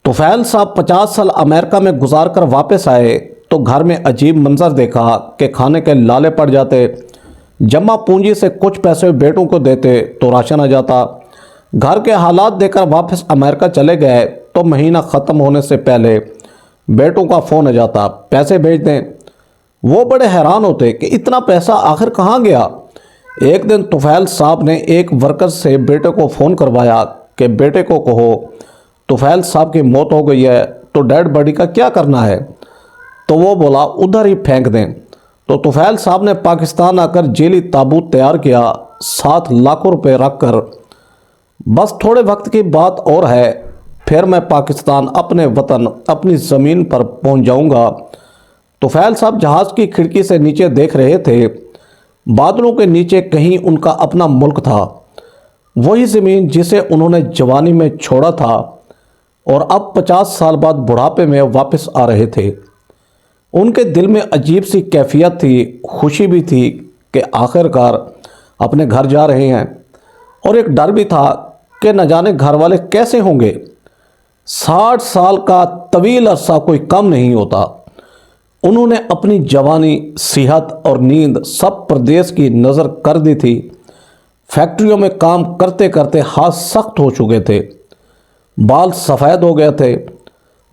طفیل صاحب 50 سال امریکہ میں گزار کر واپس آئے تو گھر میں عجیب منظر دیکھا کہ کھانے کے لالے پڑ جاتے، جمع پونجی سے کچھ پیسے بیٹوں کو دیتے تو راشن آ جاتا۔ گھر کے حالات دیکھ کر واپس امریکہ چلے گئے تو مہینہ ختم ہونے سے پہلے بیٹوں کا فون آ جاتا، پیسے بھیج دیں۔ وہ بڑے حیران ہوتے کہ اتنا پیسہ آخر کہاں گیا۔ ایک دن طفیل صاحب نے ایک ورکر سے بیٹے کو فون کروایا کہ بیٹے کو کہو طفیل صاحب کی موت ہو گئی ہے تو ڈیڈ باڈی کا کیا کرنا ہے؟ تو وہ بولا ادھر ہی پھینک دیں۔ تو طفیل صاحب نے پاکستان آ کر جیلی تابوت تیار کیا، 7 لاکھ روپے رکھ کر۔ بس تھوڑے وقت کی بات اور ہے، پھر میں پاکستان اپنے وطن اپنی زمین پر پہنچ جاؤں گا۔ طفیل صاحب جہاز کی کھڑکی سے نیچے دیکھ رہے تھے، بادلوں کے نیچے کہیں ان کا اپنا ملک تھا، وہی زمین جسے انہوں نے جوانی میں چھوڑا تھا اور اب 50 سال بعد بڑھاپے میں واپس آ رہے تھے۔ ان کے دل میں عجیب سی کیفیت تھی، خوشی بھی تھی کہ آخر کار اپنے گھر جا رہے ہیں، اور ایک ڈر بھی تھا کہ نہ جانے گھر والے کیسے ہوں گے۔ 60 سال کا طویل عرصہ کوئی کم نہیں ہوتا۔ انہوں نے اپنی جوانی، صحت اور نیند سب پردیس کی نظر کر دی تھی۔ فیکٹریوں میں کام کرتے کرتے ہاتھ سخت ہو چکے تھے، بال سفید ہو گئے تھے،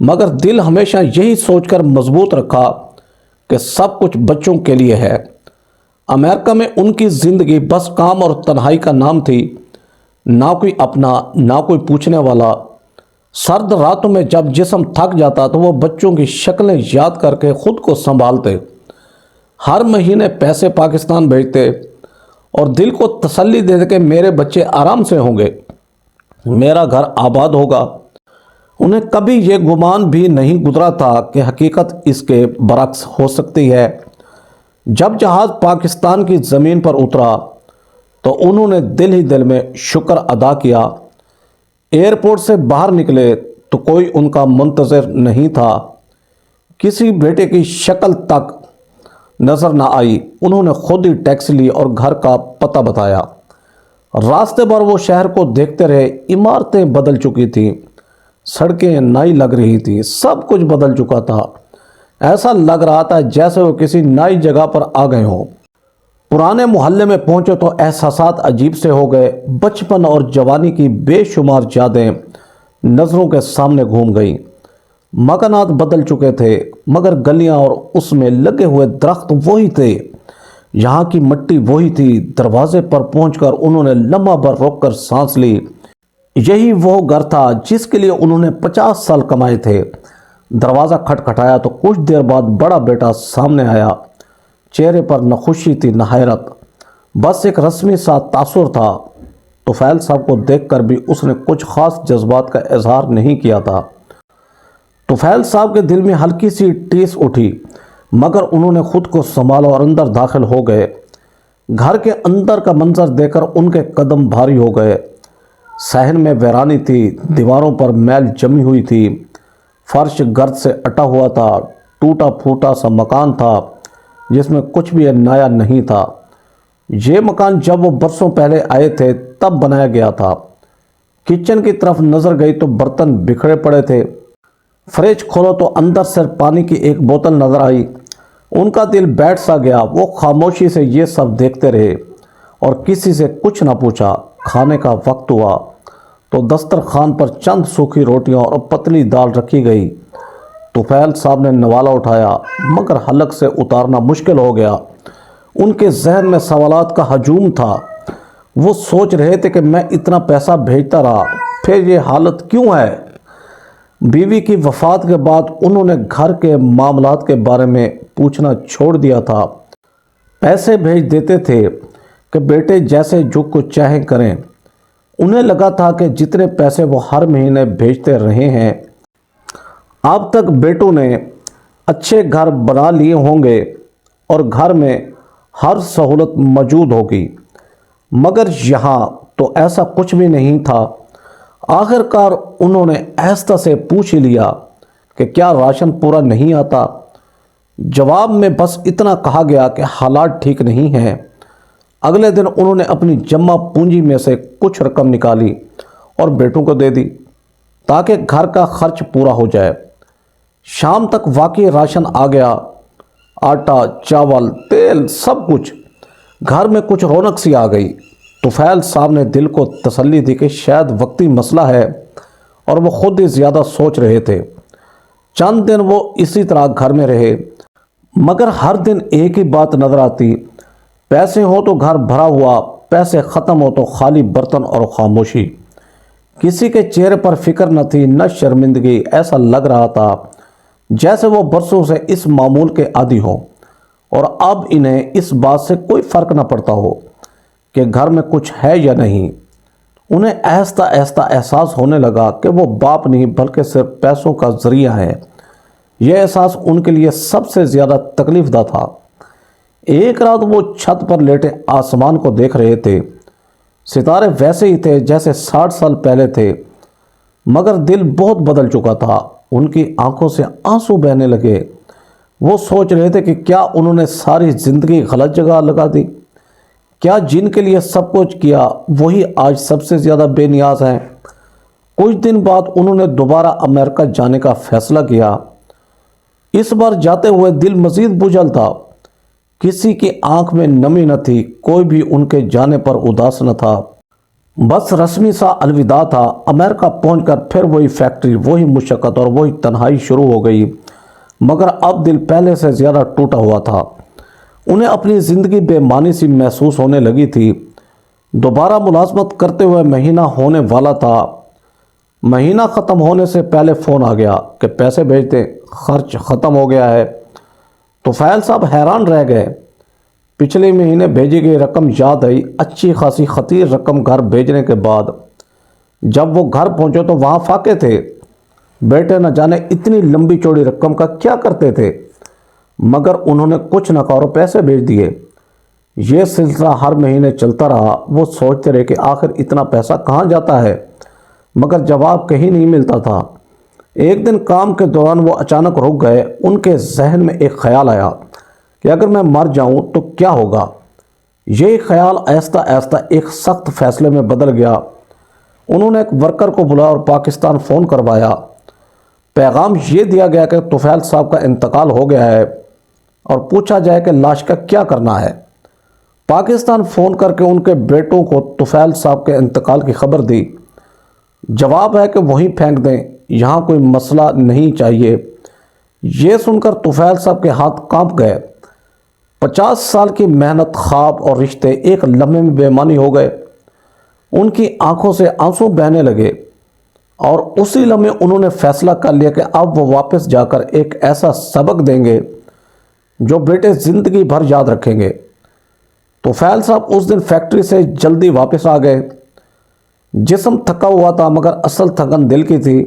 مگر دل ہمیشہ یہی سوچ کر مضبوط رکھا کہ سب کچھ بچوں کے لیے ہے۔ امریکہ میں ان کی زندگی بس کام اور تنہائی کا نام تھی، نہ کوئی اپنا، نہ کوئی پوچھنے والا۔ سرد راتوں میں جب جسم تھک جاتا تو وہ بچوں کی شکلیں یاد کر کے خود کو سنبھالتے، ہر مہینے پیسے پاکستان بھیجتے اور دل کو تسلی دیتے کہ میرے بچے آرام سے ہوں گے، میرا گھر آباد ہوگا۔ انہیں کبھی یہ گمان بھی نہیں گزرا تھا کہ حقیقت اس کے برعکس ہو سکتی ہے۔ جب جہاز پاکستان کی زمین پر اترا تو انہوں نے دل ہی دل میں شکر ادا کیا۔ ایئرپورٹ سے باہر نکلے تو کوئی ان کا منتظر نہیں تھا، کسی بیٹے کی شکل تک نظر نہ آئی۔ انہوں نے خود ہی ٹیکسی لی اور گھر کا پتہ بتایا۔ راستے پر وہ شہر کو دیکھتے رہے، عمارتیں بدل چکی تھیں، سڑکیں نئی لگ رہی تھیں، سب کچھ بدل چکا تھا۔ ایسا لگ رہا تھا جیسے وہ کسی نئی جگہ پر آ گئے ہوں۔ پرانے محلے میں پہنچے تو احساسات عجیب سے ہو گئے۔ بچپن اور جوانی کی بے شمار یادیں نظروں کے سامنے گھوم گئیں۔ مکانات بدل چکے تھے مگر گلیاں اور اس میں لگے ہوئے درخت وہی تھے، یہاں کی مٹی وہی تھی۔ دروازے پر پہنچ کر انہوں نے لمحہ بھر روک کر سانس لی۔ یہی وہ گھر تھا جس کے لیے انہوں نے 50 سال کمائے تھے۔ دروازہ کھٹکھٹایا تو کچھ دیر بعد بڑا بیٹا سامنے آیا۔ چہرے پر نہ خوشی تھی نہ حیرت، بس ایک رسمی سا تاثر تھا۔ طفیل صاحب کو دیکھ کر بھی اس نے کچھ خاص جذبات کا اظہار نہیں کیا تھا۔ طفیل صاحب کے دل میں ہلکی سی ٹیس اٹھی، مگر انہوں نے خود کو سنبھالا اور اندر داخل ہو گئے۔ گھر کے اندر کا منظر دیکھ کر ان کے قدم بھاری ہو گئے۔ صحن میں ویرانی تھی، دیواروں پر میل جمی ہوئی تھی، فرش گرد سے اٹا ہوا تھا، ٹوٹا پھوٹا سا مکان تھا جس میں کچھ بھی نیا نہیں تھا۔ یہ مکان جب وہ برسوں پہلے آئے تھے تب بنایا گیا تھا۔ کچن کی طرف نظر گئی تو برتن بکھرے پڑے تھے۔ فریج کھولو تو اندر صرف پانی کی ایک بوتل نظر آئی۔ ان کا دل بیٹھ سا گیا، وہ خاموشی سے یہ سب دیکھتے رہے اور کسی سے کچھ نہ پوچھا۔ کھانے کا وقت ہوا تو دسترخوان پر چند سوکھی روٹیاں اور پتلی دال رکھی گئی۔ طفیل صاحب نے نوالا اٹھایا مگر حلق سے اتارنا مشکل ہو گیا۔ ان کے ذہن میں سوالات کا ہجوم تھا۔ وہ سوچ رہے تھے کہ میں اتنا پیسہ بھیجتا رہا، پھر یہ حالت کیوں ہے؟ بیوی کی وفات کے بعد انہوں نے گھر کے معاملات کے بارے میں پوچھنا چھوڑ دیا تھا۔ پیسے بھیج دیتے تھے کہ بیٹے جیسے جو کچھ چاہیں کریں۔ انہیں لگا تھا کہ جتنے پیسے وہ ہر مہینے بھیجتے رہے ہیں، اب تک بیٹوں نے اچھے گھر بنا لیے ہوں گے اور گھر میں ہر سہولت موجود ہوگی، مگر یہاں تو ایسا کچھ بھی نہیں تھا۔ آخر کار انہوں نے آہستہ سے پوچھ ہی لیا کہ کیا راشن پورا نہیں آتا؟ جواب میں بس اتنا کہا گیا کہ حالات ٹھیک نہیں ہیں۔ اگلے دن انہوں نے اپنی جمع پونجی میں سے کچھ رقم نکالی اور بیٹوں کو دے دی۔ تاکہ گھر کا خرچ پورا ہو جائے۔ شام تک واقعی راشن آ گیا، آٹا، چاول، تیل، سب کچھ۔ گھر میں کچھ رونق سی آ گئی۔ طفیل صاحب نے دل کو تسلی دی کہ شاید وقتی مسئلہ ہے، اور وہ خود ہی زیادہ سوچ رہے تھے۔ چند دن وہ اسی طرح گھر میں رہے، مگر ہر دن ایک ہی بات نظر آتی: پیسے ہو تو گھر بھرا ہوا، پیسے ختم ہو تو خالی برتن اور خاموشی۔ کسی کے چہرے پر فکر نہ تھی، نہ شرمندگی۔ ایسا لگ رہا تھا جیسے وہ برسوں سے اس معمول کے عادی ہوں، اور اب انہیں اس بات سے کوئی فرق نہ پڑتا ہو کہ گھر میں کچھ ہے یا نہیں۔ انہیں آہستہ آہستہ احساس ہونے لگا کہ وہ باپ نہیں بلکہ صرف پیسوں کا ذریعہ ہے۔ یہ احساس ان کے لیے سب سے زیادہ تکلیف دہ تھا۔ ایک رات وہ چھت پر لیٹے آسمان کو دیکھ رہے تھے۔ ستارے ویسے ہی تھے جیسے 60 سال پہلے تھے، مگر دل بہت بدل چکا تھا۔ ان کی آنکھوں سے آنسو بہنے لگے۔ وہ سوچ رہے تھے کہ کیا انہوں نے ساری زندگی غلط جگہ لگا دی؟ کیا جن کے لیے سب کچھ کیا وہی آج سب سے زیادہ بے نیاز ہیں؟ کچھ دن بعد انہوں نے دوبارہ امریکہ جانے کا فیصلہ کیا۔ اس بار جاتے ہوئے دل مزید بجھل تھا۔ کسی کی آنکھ میں نمی نہ تھی، کوئی بھی ان کے جانے پر اداس نہ تھا۔ بس رسمی سا الوداع تھا۔ امریکہ پہنچ کر پھر وہی فیکٹری، وہی مشقت اور وہی تنہائی شروع ہو گئی، مگر اب دل پہلے سے زیادہ ٹوٹا ہوا تھا۔ انہیں اپنی زندگی بے معنی سی محسوس ہونے لگی تھی۔ دوبارہ ملازمت کرتے ہوئے مہینہ ہونے والا تھا۔ مہینہ ختم ہونے سے پہلے فون آ گیا کہ پیسے بھیج دیں، خرچ ختم ہو گیا ہے۔ طفیل صاحب حیران رہ گئے۔ پچھلے مہینے بھیجی گئی رقم یاد آئی، اچھی خاصی خطیر رقم۔ گھر بھیجنے کے بعد جب وہ گھر پہنچے تو وہاں فاقے تھے۔ بیٹے نہ جانے اتنی لمبی چوڑی رقم کا کیا کرتے تھے، مگر انہوں نے کچھ نہ کہا اور پیسے بھیج دیے۔ یہ سلسلہ ہر مہینے چلتا رہا۔ وہ سوچتے رہے کہ آخر اتنا پیسہ کہاں جاتا ہے، مگر جواب کہیں نہیں ملتا تھا۔ ایک دن کام کے دوران وہ اچانک رک گئے۔ ان کے ذہن میں ایک خیال آیا کہ اگر میں مر جاؤں تو کیا ہوگا؟ یہ خیال آہستہ آہستہ ایک سخت فیصلے میں بدل گیا۔ انہوں نے ایک ورکر کو بلایا اور پاکستان فون کروایا۔ پیغام یہ دیا گیا کہ طفیل صاحب کا انتقال ہو گیا ہے اور پوچھا جائے کہ لاش کا کیا کرنا ہے۔ پاکستان فون کر کے ان کے بیٹوں کو طفیل صاحب کے انتقال کی خبر دی۔ جواب ہے کہ وہیں پھینک دیں، یہاں کوئی مسئلہ نہیں چاہیے۔ یہ سن کر طفیل صاحب کے ہاتھ کانپ گئے۔ 50 سال کی محنت، خواب اور رشتے ایک لمحے میں بے معنی ہو گئے۔ ان کی آنکھوں سے آنسو بہنے لگے، اور اسی لمحے انہوں نے فیصلہ کر لیا کہ اب وہ واپس جا کر ایک ایسا سبق دیں گے جو بیٹے زندگی بھر یاد رکھیں گے۔ طفیل صاحب اس دن فیکٹری سے جلدی واپس آ گئے۔ جسم تھکا ہوا تھا مگر اصل تھکن دل کی تھی۔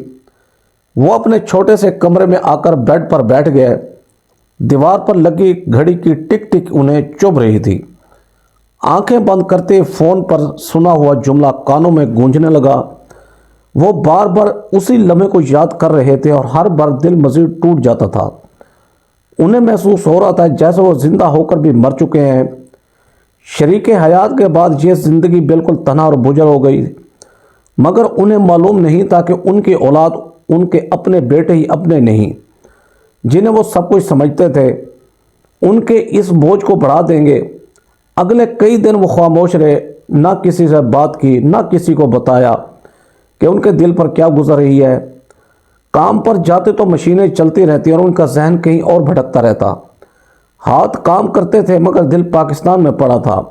وہ اپنے چھوٹے سے کمرے میں آ کر بیڈ پر بیٹھ گئے۔ دیوار پر لگی گھڑی کی ٹک ٹک انہیں چبھ رہی تھی۔ آنکھیں بند کرتے فون پر سنا ہوا جملہ کانوں میں گونجنے لگا۔ وہ بار بار اسی لمحے کو یاد کر رہے تھے اور ہر بار دل مزید ٹوٹ جاتا تھا۔ انہیں محسوس ہو رہا تھا جیسے وہ زندہ ہو کر بھی مر چکے ہیں۔ شریک حیات کے بعد یہ زندگی بالکل تنہا اور بجھل ہو گئی، مگر انہیں معلوم نہیں تھا کہ ان کی اولاد، ان کے اپنے بیٹے ہی اپنے نہیں، جنہیں وہ سب کچھ سمجھتے تھے، ان کے اس بوجھ کو بڑھا دیں گے۔ اگلے کئی دن وہ خاموش رہے، نہ کسی سے بات کی، نہ کسی کو بتایا کہ ان کے دل پر کیا گزر رہی ہے۔ کام پر جاتے تو مشینیں چلتی رہتی اور ان کا ذہن کہیں اور بھٹکتا رہتا۔ ہاتھ کام کرتے تھے مگر دل پاکستان میں پڑا تھا۔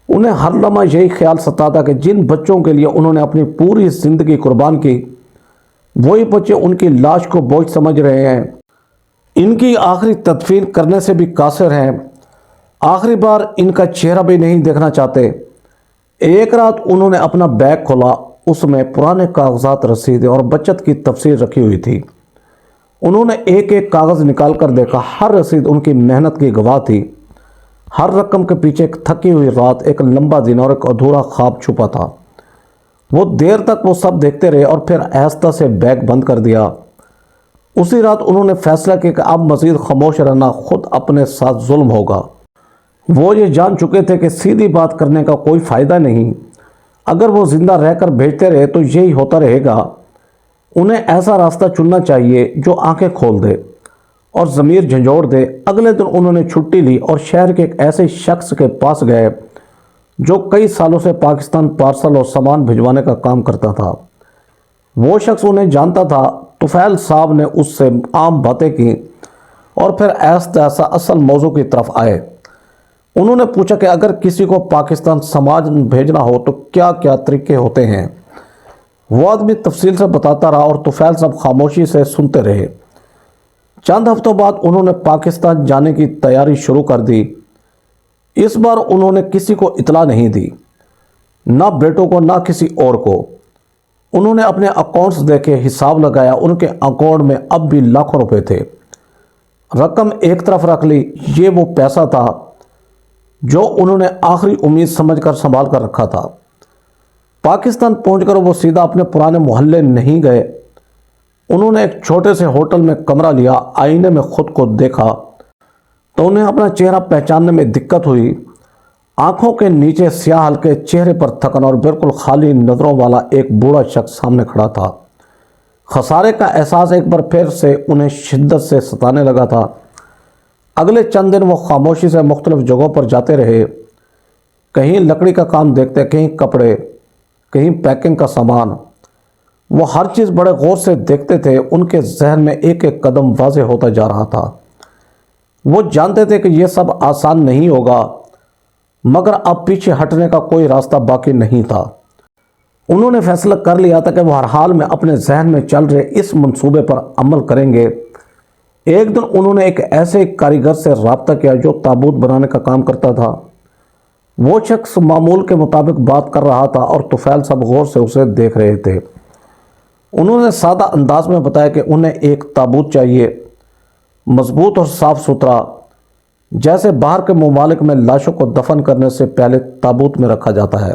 انہیں ہر لمحہ یہی خیال ستاتا کہ جن بچوں کے لیے انہوں نے اپنی پوری زندگی قربان کی، وہی بچے ان کی لاش کو بوجھ سمجھ رہے ہیں، ان کی آخری تدفین کرنے سے بھی قاصر ہیں، آخری بار ان کا چہرہ بھی نہیں دیکھنا چاہتے۔ ایک رات انہوں نے اپنا بیگ کھولا، اس میں پرانے کاغذات، رسیدیں اور بچت کی تفصیل رکھی ہوئی تھی۔ انہوں نے ایک ایک کاغذ نکال کر دیکھا۔ ہر رسید ان کی محنت کی گواہ تھی۔ ہر رقم کے پیچھے ایک تھکی ہوئی رات، ایک لمبا دن اور ایک ادھورا خواب چھپا تھا۔ وہ دیر تک وہ سب دیکھتے رہے اور پھر آہستہ سے بیگ بند کر دیا۔ اسی رات انہوں نے فیصلہ کیا کہ اب مزید خاموش رہنا خود اپنے ساتھ ظلم ہوگا۔ وہ یہ جان چکے تھے کہ سیدھی بات کرنے کا کوئی فائدہ نہیں۔ اگر وہ زندہ رہ کر بھیجتے رہے تو یہی ہوتا رہے گا۔ انہیں ایسا راستہ چننا چاہیے جو آنکھیں کھول دے اور ضمیر جھنجھوڑ دے۔ اگلے دن انہوں نے چھٹی لی اور شہر کے ایک ایسے شخص کے پاس گئے جو کئی سالوں سے پاکستان پارسل اور سامان بھجوانے کا کام کرتا تھا۔ وہ شخص انہیں جانتا تھا۔ طفیل صاحب نے اس سے عام باتیں کی اور پھر آہستہ آہستہ اصل موضوع کی طرف آئے۔ انہوں نے پوچھا کہ اگر کسی کو پاکستان سامان بھیجنا ہو تو کیا کیا طریقے ہوتے ہیں۔ وہ آدمی تفصیل سے بتاتا رہا اور طفیل صاحب خاموشی سے سنتے رہے۔ چند ہفتوں بعد انہوں نے پاکستان جانے کی تیاری شروع کر دی۔ اس بار انہوں نے کسی کو اطلاع نہیں دی، نہ بیٹوں کو نہ کسی اور کو۔ انہوں نے اپنے اکاؤنٹس دیکھے، حساب لگایا، ان کے اکاؤنٹ میں اب بھی لاکھوں روپے تھے۔ رقم ایک طرف رکھ لی، یہ وہ پیسہ تھا جو انہوں نے آخری امید سمجھ کر سنبھال کر رکھا تھا۔ پاکستان پہنچ کر وہ سیدھا اپنے پرانے محلے نہیں گئے۔ انہوں نے ایک چھوٹے سے ہوٹل میں کمرہ لیا۔ آئینے میں خود کو دیکھا تو انہیں اپنا چہرہ پہچاننے میں دقت ہوئی۔ آنکھوں کے نیچے سیاہ ہلکے، چہرے پر تھکن اور بالکل خالی نظروں والا ایک بوڑھا شخص سامنے کھڑا تھا۔ خسارے کا احساس ایک بار پھر سے انہیں شدت سے ستانے لگا تھا۔ اگلے چند دن وہ خاموشی سے مختلف جگہوں پر جاتے رہے۔ کہیں لکڑی کا کام دیکھتے، کہیں کپڑے، کہیں پیکنگ کا سامان۔ وہ ہر چیز بڑے غور سے دیکھتے تھے۔ ان کے ذہن میں ایک ایک قدم واضح ہوتا جا رہا تھا۔ وہ جانتے تھے کہ یہ سب آسان نہیں ہوگا، مگر اب پیچھے ہٹنے کا کوئی راستہ باقی نہیں تھا۔ انہوں نے فیصلہ کر لیا تھا کہ وہ ہر حال میں اپنے ذہن میں چل رہے اس منصوبے پر عمل کریں گے۔ ایک دن انہوں نے ایک ایسے کاریگر سے رابطہ کیا جو تابوت بنانے کا کام کرتا تھا۔ وہ شخص معمول کے مطابق بات کر رہا تھا اور طفیل صاحب غور سے اسے دیکھ رہے تھے۔ انہوں نے سادہ انداز میں بتایا کہ انہیں ایک تابوت چاہیے، مضبوط اور صاف ستھرا، جیسے باہر کے ممالک میں لاشوں کو دفن کرنے سے پہلے تابوت میں رکھا جاتا ہے۔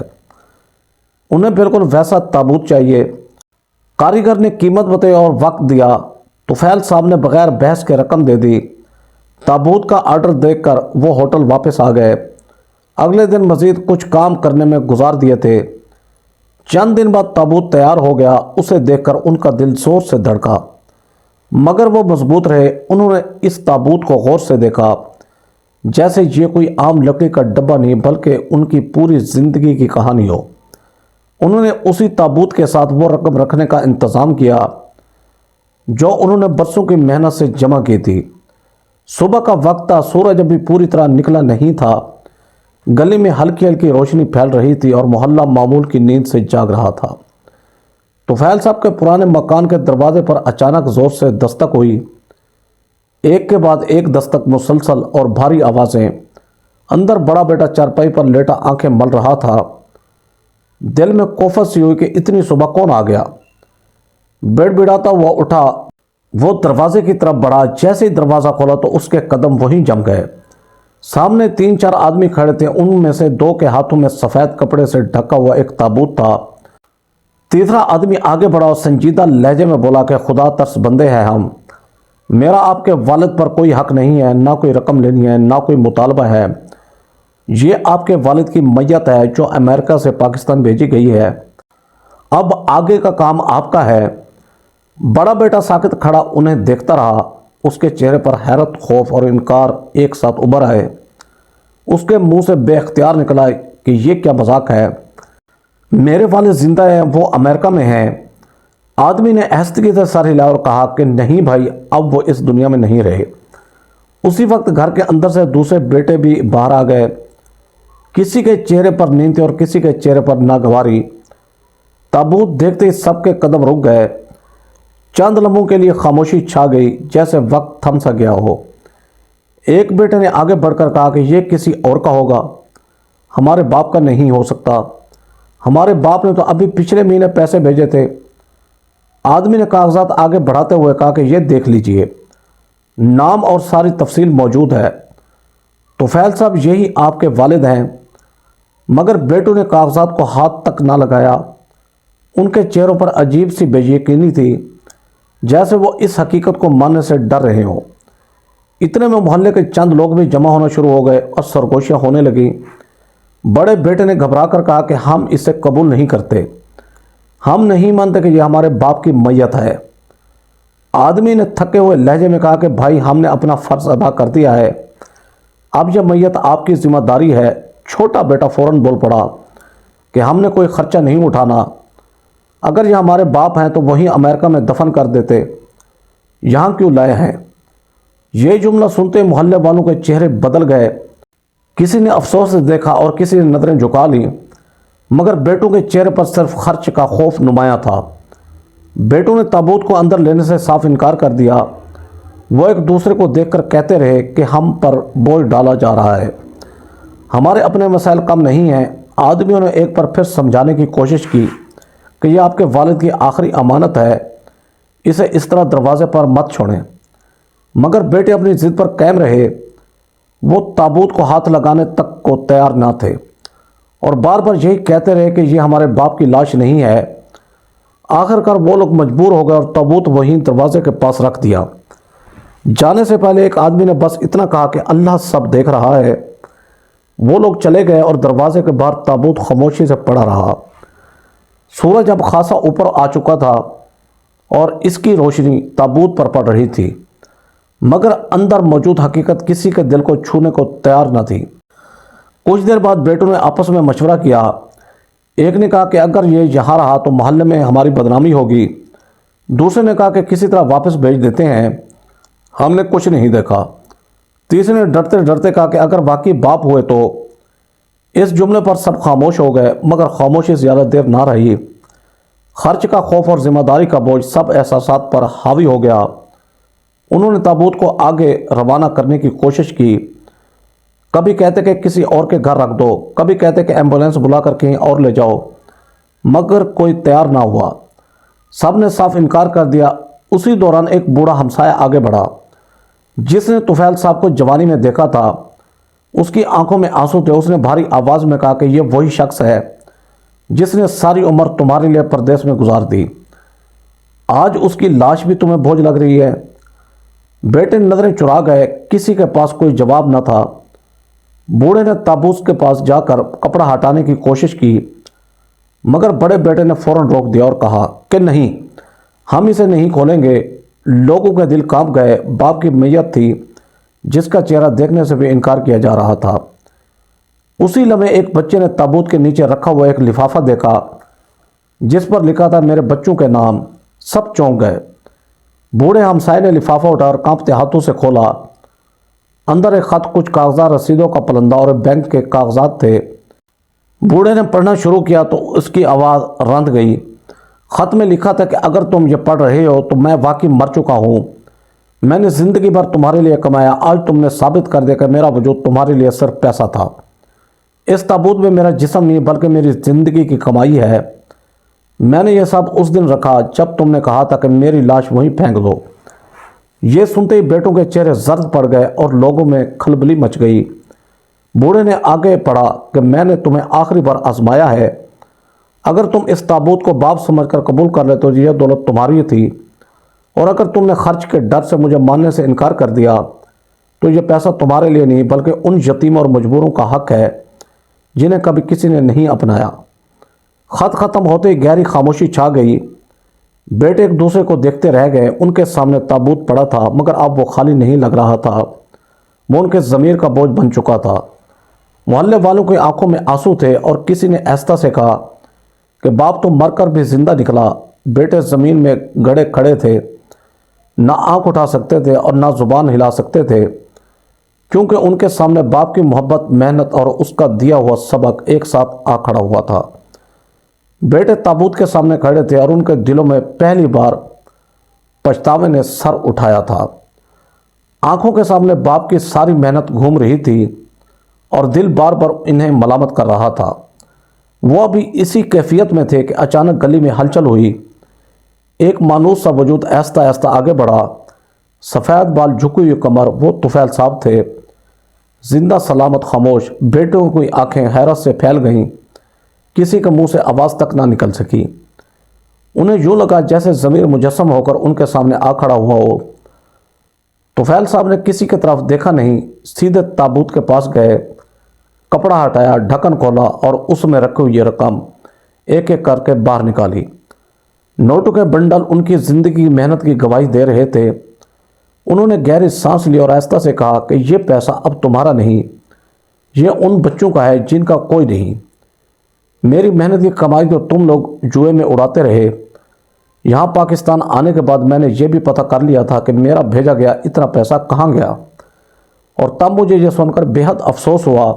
انہیں بالکل ویسا تابوت چاہیے۔ کاریگر نے قیمت بتائی اور وقت دیا۔ طفیل صاحب نے بغیر بحث کے رقم دے دی۔ تابوت کا آرڈر دیکھ کر وہ ہوٹل واپس آ گئے۔ اگلے دن مزید کچھ کام کرنے میں گزار دیے تھے۔ چند دن بعد تابوت تیار ہو گیا۔ اسے دیکھ کر ان کا دل زور سے دھڑکا، مگر وہ مضبوط رہے۔ انہوں نے اس تابوت کو غور سے دیکھا، جیسے یہ کوئی عام لکڑی کا ڈبہ نہیں بلکہ ان کی پوری زندگی کی کہانی ہو۔ انہوں نے اسی تابوت کے ساتھ وہ رقم رکھنے کا انتظام کیا جو انہوں نے برسوں کی محنت سے جمع کی تھی۔ صبح کا وقت تھا، سورج ابھی پوری طرح نکلا نہیں تھا۔ گلی میں ہلکی ہلکی روشنی پھیل رہی تھی اور محلہ معمول کی نیند سے جاگ رہا تھا۔ طفیل صاحب کے پرانے مکان کے دروازے پر اچانک زور سے دستک ہوئی۔ ایک کے بعد ایک دستک، مسلسل اور بھاری آوازیں۔ اندر بڑا بیٹا چارپائی پر لیٹا آنکھیں مل رہا تھا۔ دل میں کوفت سی ہوئی کہ اتنی صبح کون آ گیا۔ بڑبڑاتا ہوا اٹھا، وہ دروازے کی طرف بڑھا۔ جیسے ہی دروازہ کھولا تو اس کے قدم وہیں جم گئے۔ سامنے 3-4 آدمی کھڑے تھے۔ ان میں سے 2 کے ہاتھوں میں سفید کپڑے سے ڈھکا ہوا ایک تابوت تھا۔ تیسرا آدمی آگے بڑھا اور سنجیدہ لہجے میں بولا کہ خدا ترس بندے ہیں ہم، میرا آپ کے والد پر کوئی حق نہیں ہے، نہ کوئی رقم لینی ہے، نہ کوئی مطالبہ ہے۔ یہ آپ کے والد کی میت ہے جو امریکہ سے پاکستان بھیجی گئی ہے۔ اب آگے کا کام آپ کا ہے۔ بڑا بیٹا ساکت کھڑا انہیں دیکھتا رہا۔ اس کے چہرے پر حیرت، خوف اور انکار ایک ساتھ ابھر آئے۔ اس کے منہ سے بے اختیار نکلا کہ یہ کیا مذاق ہے؟ میرے والد زندہ ہیں، وہ امریکہ میں ہیں۔ آدمی نے آہستگی سے سر ہلایا اور کہا کہ نہیں بھائی، اب وہ اس دنیا میں نہیں رہے۔ اسی وقت گھر کے اندر سے دوسرے بیٹے بھی باہر آ گئے۔ کسی کے چہرے پر نیند تھی اور کسی کے چہرے پر ناگواری۔ تابوت دیکھتے ہی سب کے قدم رک گئے۔ چند لمحوں کے لیے خاموشی چھا گئی، جیسے وقت تھم سا گیا ہو۔ ایک بیٹے نے آگے بڑھ کر کہا کہ یہ کسی اور کا ہوگا، ہمارے باپ کا نہیں ہو سکتا۔ ہمارے باپ نے تو ابھی پچھلے مہینے پیسے بھیجے تھے۔ آدمی نے کاغذات آگے بڑھاتے ہوئے کہا کہ یہ دیکھ لیجئے، نام اور ساری تفصیل موجود ہے۔ طفیل صاحب یہی آپ کے والد ہیں۔ مگر بیٹوں نے کاغذات کو ہاتھ تک نہ لگایا۔ ان کے چہروں پر عجیب سی بے یقینی تھی، جیسے وہ اس حقیقت کو ماننے سے ڈر رہے ہوں۔ اتنے میں محلے کے چند لوگ بھی جمع ہونا شروع ہو گئے اور سرگوشیاں ہونے لگیں۔ بڑے بیٹے نے گھبرا کر کہا کہ ہم اسے قبول نہیں کرتے، ہم نہیں مانتے کہ یہ ہمارے باپ کی میت ہے۔ آدمی نے تھکے ہوئے لہجے میں کہا کہ بھائی ہم نے اپنا فرض ادا کر دیا ہے، اب یہ میت آپ کی ذمہ داری ہے۔ چھوٹا بیٹا فوراً بول پڑا کہ ہم نے کوئی خرچہ نہیں اٹھانا، اگر یہ ہمارے باپ ہیں تو وہیں امریکہ میں دفن کر دیتے، یہاں کیوں لائے ہیں؟ یہ جملہ سنتے محلے والوں کے چہرے بدل گئے، کسی نے افسوس سے دیکھا اور کسی نے نظریں جھکا لیں، مگر بیٹوں کے چہرے پر صرف خرچ کا خوف نمایاں تھا۔ بیٹوں نے تابوت کو اندر لینے سے صاف انکار کر دیا۔ وہ ایک دوسرے کو دیکھ کر کہتے رہے کہ ہم پر بوجھ ڈالا جا رہا ہے، ہمارے اپنے مسائل کم نہیں ہیں۔ آدمیوں نے ایک بار پھر سمجھانے کی کوشش کی کہ یہ آپ کے والد کی آخری امانت ہے، اسے اس طرح دروازے پر مت چھوڑیں، مگر بیٹے اپنی ضد پر قائم رہے۔ وہ تابوت کو ہاتھ لگانے تک کو تیار نہ تھے اور بار بار یہی کہتے رہے کہ یہ ہمارے باپ کی لاش نہیں ہے۔ آخر کار وہ لوگ مجبور ہو گئے اور تابوت وہیں دروازے کے پاس رکھ دیا۔ جانے سے پہلے ایک آدمی نے بس اتنا کہا کہ اللہ سب دیکھ رہا ہے۔ وہ لوگ چلے گئے اور دروازے کے باہر تابوت خاموشی سے پڑا رہا۔ سورج اب خاصا اوپر آ چکا تھا اور اس کی روشنی تابوت پر پڑ رہی تھی، مگر اندر موجود حقیقت کسی کے دل کو چھونے کو تیار نہ تھی۔ کچھ دیر بعد بیٹوں نے آپس میں مشورہ کیا۔ ایک نے کہا کہ اگر یہ یہاں رہا تو محلے میں ہماری بدنامی ہوگی۔ دوسرے نے کہا کہ کسی طرح واپس بھیج دیتے ہیں، ہم نے کچھ نہیں دیکھا۔ تیسرے نے ڈرتے ڈرتے کہا کہ اگر واقعی باپ ہوئے تو۔ اس جملے پر سب خاموش ہو گئے، مگر خاموشی زیادہ دیر نہ رہی۔ خرچ کا خوف اور ذمہ داری کا بوجھ سب احساسات پر حاوی ہو گیا۔ انہوں نے تابوت کو آگے روانہ کرنے کی کوشش کی، کبھی کہتے کہ کسی اور کے گھر رکھ دو، کبھی کہتے کہ ایمبولینس بلا کر کہیں اور لے جاؤ، مگر کوئی تیار نہ ہوا۔ سب نے صاف انکار کر دیا۔ اسی دوران ایک بوڑھا ہمسایہ آگے بڑھا، جس نے طفیل صاحب کو جوانی میں دیکھا تھا۔ اس کی آنکھوں میں آنسو تھے۔ اس نے بھاری آواز میں کہا کہ یہ وہی شخص ہے جس نے ساری عمر تمہارے لیے پردیس میں گزار دی، آج اس کی لاش بھی تمہیں بوجھ لگ رہی ہے۔ بیٹے نظریں چرا گئے، کسی کے پاس کوئی جواب نہ تھا۔ بوڑھے نے تابوت کے پاس جا کر کپڑا ہٹانے کی کوشش کی، مگر بڑے بیٹے نے فوراً روک دیا اور کہا کہ نہیں، ہم اسے نہیں کھولیں گے۔ لوگوں کے دل کانپ گئے۔ باپ کی میت تھی جس کا چہرہ دیکھنے سے بھی انکار کیا جا رہا تھا۔ اسی لمحے ایک بچے نے تابوت کے نیچے رکھا ہوا ایک لفافہ دیکھا جس پر لکھا تھا میرے بچوں کے نام۔ سب چونک گئے۔ بوڑھے ہمسائے نے لفافہ اٹھا اور کانپتے ہاتھوں سے کھولا۔ اندر ایک خط، کچھ کاغذات، رسیدوں کا پلندہ اور بینک کے کاغذات تھے۔ بوڑھے نے پڑھنا شروع کیا تو اس کی آواز رند گئی۔ خط میں لکھا تھا کہ اگر تم یہ پڑھ رہے ہو تو میں واقعی مر چکا ہوں۔ میں نے زندگی بھر تمہارے لیے کمایا، آج تم نے ثابت کر دیا کہ میرا وجود تمہارے لیے صرف پیسہ تھا۔ اس تابوت میں میرا جسم نہیں بلکہ میری زندگی کی کمائی ہے۔ میں نے یہ سب اس دن رکھا جب تم نے کہا تھا کہ میری لاش وہیں پھینک دو۔ یہ سنتے ہی بیٹوں کے چہرے زرد پڑ گئے اور لوگوں میں کھلبلی مچ گئی۔ بوڑھے نے آگے پڑھا کہ میں نے تمہیں آخری بار آزمایا ہے، اگر تم اس تابوت کو باپ سمجھ کر قبول کر لے تو یہ دولت تمہاری تھی، اور اگر تم نے خرچ کے ڈر سے مجھے ماننے سے انکار کر دیا تو یہ پیسہ تمہارے لیے نہیں بلکہ ان یتیموں اور مجبوروں کا حق ہے جنہیں کبھی کسی نے نہیں اپنایا۔ خط ختم ہوتے ہی گہری خاموشی چھا گئی۔ بیٹے ایک دوسرے کو دیکھتے رہ گئے۔ ان کے سامنے تابوت پڑا تھا، مگر اب وہ خالی نہیں لگ رہا تھا، وہ ان کے ضمیر کا بوجھ بن چکا تھا۔ محلے والوں کی آنکھوں میں آنسو تھے اور کسی نے آہستہ سے کہا کہ باپ تو مر کر بھی زندہ نکلا۔ بیٹے زمین میں گڑے کھڑے تھے، نہ آنکھ اٹھا سکتے تھے اور نہ زبان ہلا سکتے تھے، کیونکہ ان کے سامنے باپ کی محبت، محنت اور اس کا دیا ہوا سبق ایک ساتھ آ کھڑا ہوا تھا۔ بیٹے تابوت کے سامنے کھڑے تھے اور ان کے دلوں میں پہلی بار پچھتاوے نے سر اٹھایا تھا۔ آنکھوں کے سامنے باپ کی ساری محنت گھوم رہی تھی اور دل بار بار انہیں ملامت کر رہا تھا۔ وہ ابھی اسی کیفیت میں تھے کہ اچانک گلی میں ہلچل ہوئی۔ ایک مانوس سا وجود آہستہ آہستہ آگے بڑھا، سفید بال، جھکی ہوئی کمر۔ وہ طفیل صاحب تھے، زندہ سلامت، خاموش۔ بیٹوں کی آنکھیں حیرت سے پھیل گئیں، کسی کے منہ سے آواز تک نہ نکل سکی۔ انہیں یوں لگا جیسے ضمیر مجسم ہو کر ان کے سامنے آ کھڑا ہوا ہو۔ طفیل صاحب نے کسی کی طرف دیکھا نہیں، سیدھے تابوت کے پاس گئے، کپڑا ہٹایا، ڈھکن کھولا اور اس میں رکھی ہوئی رقم ایک ایک کر کے باہر نکالی۔ نوٹوں کے بنڈل ان کی زندگی کی محنت کی گواہی دے رہے تھے۔ انہوں نے گہری سانس لی اور آہستہ سے کہا کہ یہ پیسہ اب تمہارا نہیں، یہ ان بچوں کا ہے جن کا کوئی نہیں۔ میری محنت کی کمائی تو تم لوگ جوئے میں اڑاتے رہے۔ یہاں پاکستان آنے کے بعد میں نے یہ بھی پتہ کر لیا تھا کہ میرا بھیجا گیا اتنا پیسہ کہاں گیا، اور تب مجھے یہ سن کر بے حد افسوس ہوا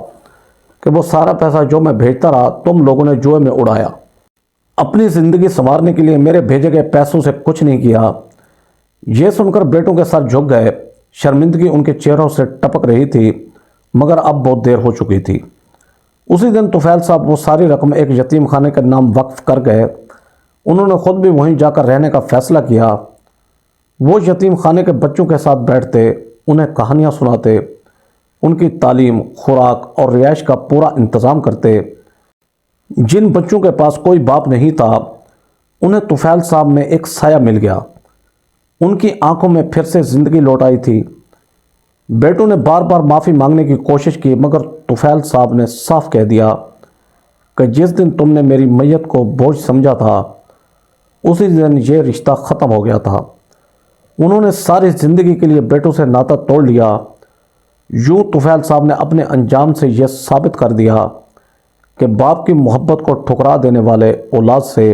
کہ وہ سارا پیسہ جو میں بھیجتا رہا تم لوگوں نے جوئے میں اڑایا۔ اپنی زندگی سنوارنے کے لیے میرے بھیجے گئے پیسوں سے کچھ نہیں کیا۔ یہ سن کر بیٹوں کے سر جھک گئے۔ شرمندگی ان کے چہروں سے ٹپک رہی تھی، مگر اب بہت دیر ہو چکی تھی۔ اسی دن طفیل صاحب وہ ساری رقم ایک یتیم خانے کے نام وقف کر گئے۔ انہوں نے خود بھی وہیں جا کر رہنے کا فیصلہ کیا۔ وہ یتیم خانے کے بچوں کے ساتھ بیٹھتے، انہیں کہانیاں سناتے، ان کی تعلیم، خوراک اور رہائش کا پورا انتظام کرتے۔ جن بچوں کے پاس کوئی باپ نہیں تھا، انہیں طفیل صاحب میں ایک سایہ مل گیا۔ ان کی آنکھوں میں پھر سے زندگی لوٹ آئی تھی۔ بیٹوں نے بار بار معافی مانگنے کی کوشش کی، مگر طفیل صاحب نے صاف کہہ دیا کہ جس دن تم نے میری میت کو بوجھ سمجھا تھا، اسی دن یہ رشتہ ختم ہو گیا تھا۔ انہوں نے ساری زندگی کے لیے بیٹوں سے ناطہ توڑ لیا۔ یوں طفیل صاحب نے اپنے انجام سے یہ ثابت کر دیا کہ باپ کی محبت کو ٹھکرا دینے والے اولاد سے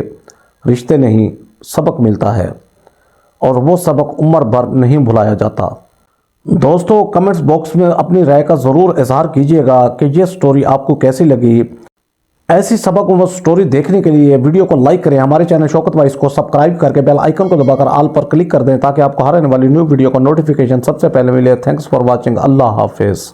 رشتے نہیں، سبق ملتا ہے، اور وہ سبق عمر بھر نہیں بھلایا جاتا۔ دوستو، کمنٹس باکس میں اپنی رائے کا ضرور اظہار کیجیے گا کہ یہ سٹوری آپ کو کیسی لگی۔ ایسی سبق و سٹوری دیکھنے کے لیے ویڈیو کو لائک کریں، ہمارے چینل شوکت وائس کو سبسکرائب کر کے بیل آئیکن کو دبا کر آل پر کلک کر دیں تاکہ آپ کو ہر آنے والی نیو ویڈیو کا نوٹیفیکیشن سب سے پہلے ملے۔ Thanks for watching. اللہ حافظ۔